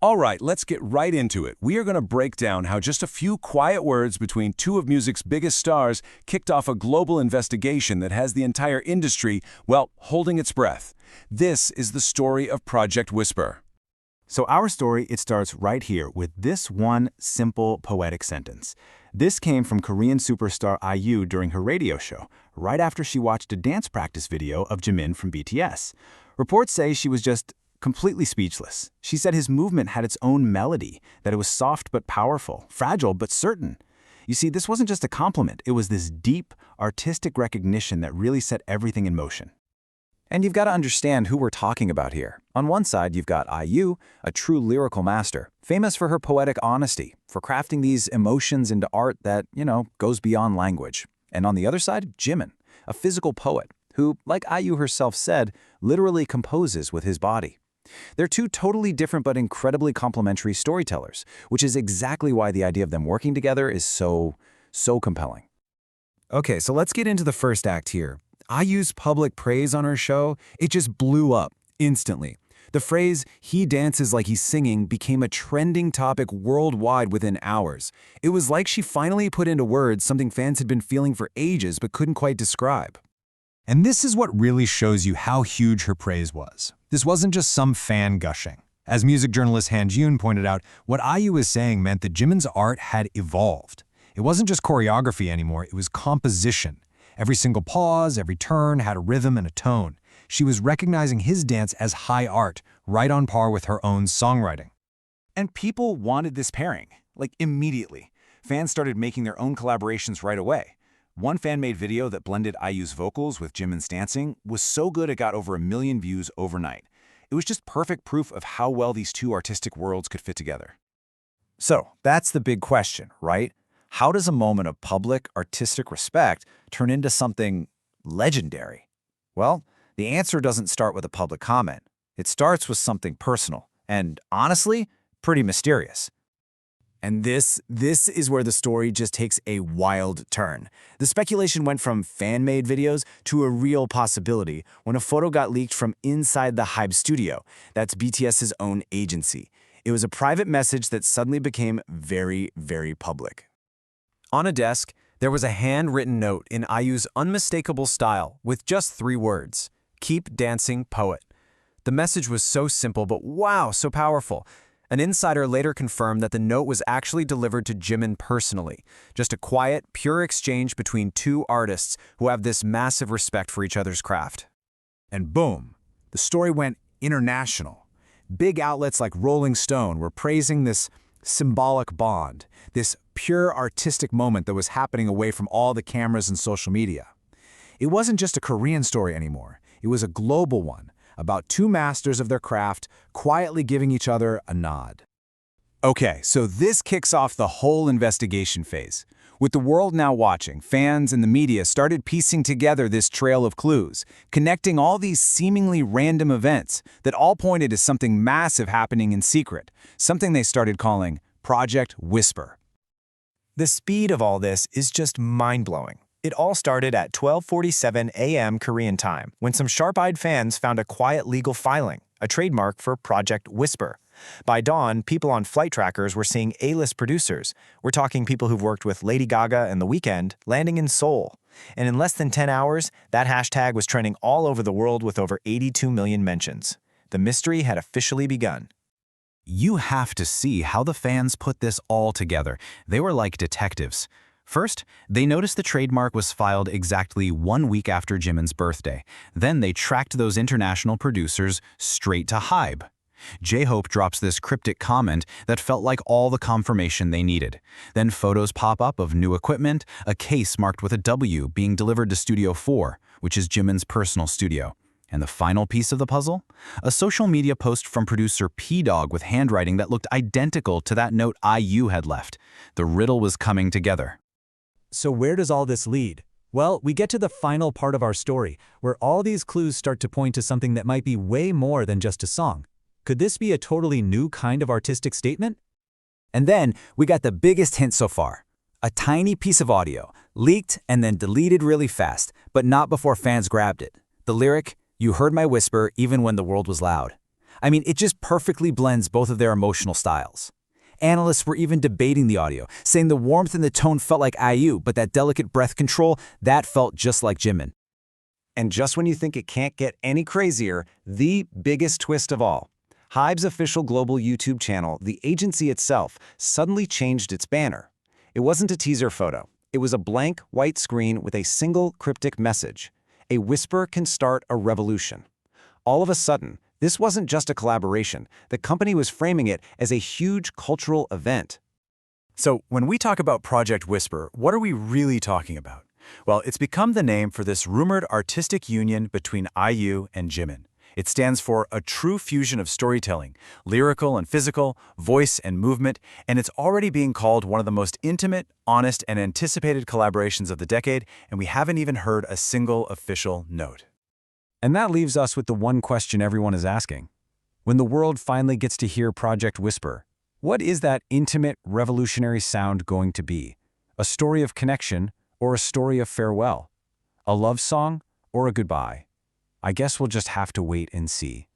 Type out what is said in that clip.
All right, let's get right into it. We are going to break down how just a few quiet words between two of music's biggest stars kicked off a global investigation that has the entire industry, well, holding its breath. This is the story of Project Whisper. So our story, it starts right here with this one simple poetic sentence. This came from Korean superstar IU during her radio show, right after she watched a dance practice video of Jimin from BTS. Reports say she was just completely speechless. She said his movement had its own melody, that it was soft but powerful, fragile but certain. You see, this wasn't just a compliment, it was this deep, artistic recognition that really set everything in motion. And you've got to understand who we're talking about here. On one side, you've got IU, a true lyrical master, famous for her poetic honesty, for crafting these emotions into art that, goes beyond language. And on the other side, Jimin, a physical poet, who, like IU herself said, literally composes with his body. They're two totally different but incredibly complementary storytellers, which is exactly why the idea of them working together is so compelling. Okay, so let's get into the first act here. IU's public praise on her show, it just blew up instantly. The phrase, "he dances like he's singing," became a trending topic worldwide within hours. It was like she finally put into words something fans had been feeling for ages but couldn't quite describe. And this is what really shows you how huge her praise was. This wasn't just some fan gushing. As music journalist Han Jun pointed out, what IU was saying meant that Jimin's art had evolved. It wasn't just choreography anymore, it was composition. Every single pause, every turn had a rhythm and a tone. She was recognizing his dance as high art, right on par with her own songwriting. And people wanted this pairing, like immediately. Fans started making their own collaborations right away. One fan-made video that blended IU's vocals with Jimin's dancing was so good it got over 1 million views overnight. It was just perfect proof of how well these two artistic worlds could fit together. So, that's the big question, right? How does a moment of public, artistic respect turn into something legendary? Well, the answer doesn't start with a public comment. It starts with something personal and, honestly, pretty mysterious. And this is where the story just takes a wild turn. The speculation went from fan-made videos to a real possibility when a photo got leaked from inside the Hybe studio. That's BTS's own agency. It was a private message that suddenly became very, very public. On a desk, there was a handwritten note in IU's unmistakable style with just 3 words: "Keep dancing, poet." The message was so simple, but wow, so powerful. An insider later confirmed that the note was actually delivered to Jimin personally, just a quiet, pure exchange between two artists who have this massive respect for each other's craft. And boom, the story went international. Big outlets like Rolling Stone were praising this symbolic bond, this pure artistic moment that was happening away from all the cameras and social media. It wasn't just a Korean story anymore. It was a global one, about two masters of their craft quietly giving each other a nod. Okay, so this kicks off the whole investigation phase. With the world now watching, fans and the media started piecing together this trail of clues, connecting all these seemingly random events that all pointed to something massive happening in secret, something they started calling Project Whisper. The speed of all this is just mind-blowing. It all started at 12:47 a.m. Korean time, when some sharp-eyed fans found a quiet legal filing, a trademark for Project Whisper. By dawn, people on flight trackers were seeing A-list producers. We're talking people who've worked with Lady Gaga and The Weeknd, landing in Seoul. And in less than 10 hours, that hashtag was trending all over the world with over 82 million mentions. The mystery had officially begun. You have to see how the fans put this all together. They were like detectives. First, they noticed the trademark was filed exactly 1 week after Jimin's birthday. Then they tracked those international producers straight to Hybe. J-Hope drops this cryptic comment that felt like all the confirmation they needed. Then photos pop up of new equipment, a case marked with a W being delivered to Studio 4, which is Jimin's personal studio. And the final piece of the puzzle? A social media post from producer P-Dog with handwriting that looked identical to that note IU had left. The riddle was coming together. So where does all this lead? Well, we get to the final part of our story, where all these clues start to point to something that might be way more than just a song. Could this be a totally new kind of artistic statement? And then we got the biggest hint so far. A tiny piece of audio, leaked and then deleted really fast, but not before fans grabbed it. The lyric, "You heard my whisper even when the world was loud." I mean, it just perfectly blends both of their emotional styles. Analysts were even debating the audio, saying the warmth in the tone felt like IU, but that delicate breath control, that felt just like Jimin. And just when you think it can't get any crazier, the biggest twist of all. HYBE's official global YouTube channel, the agency itself, suddenly changed its banner. It wasn't a teaser photo. It was a blank white screen with a single cryptic message. A whisper can start a revolution. All of a sudden, this wasn't just a collaboration. The company was framing it as a huge cultural event. So when we talk about Project Whisper, what are we really talking about? Well, it's become the name for this rumored artistic union between IU and Jimin. It stands for a true fusion of storytelling, lyrical and physical, voice and movement, and it's already being called one of the most intimate, honest, and anticipated collaborations of the decade, and we haven't even heard a single official note. And that leaves us with the one question everyone is asking. When the world finally gets to hear Project Whisper, what is that intimate, revolutionary sound going to be? A story of connection or a story of farewell? A love song or a goodbye? I guess we'll just have to wait and see.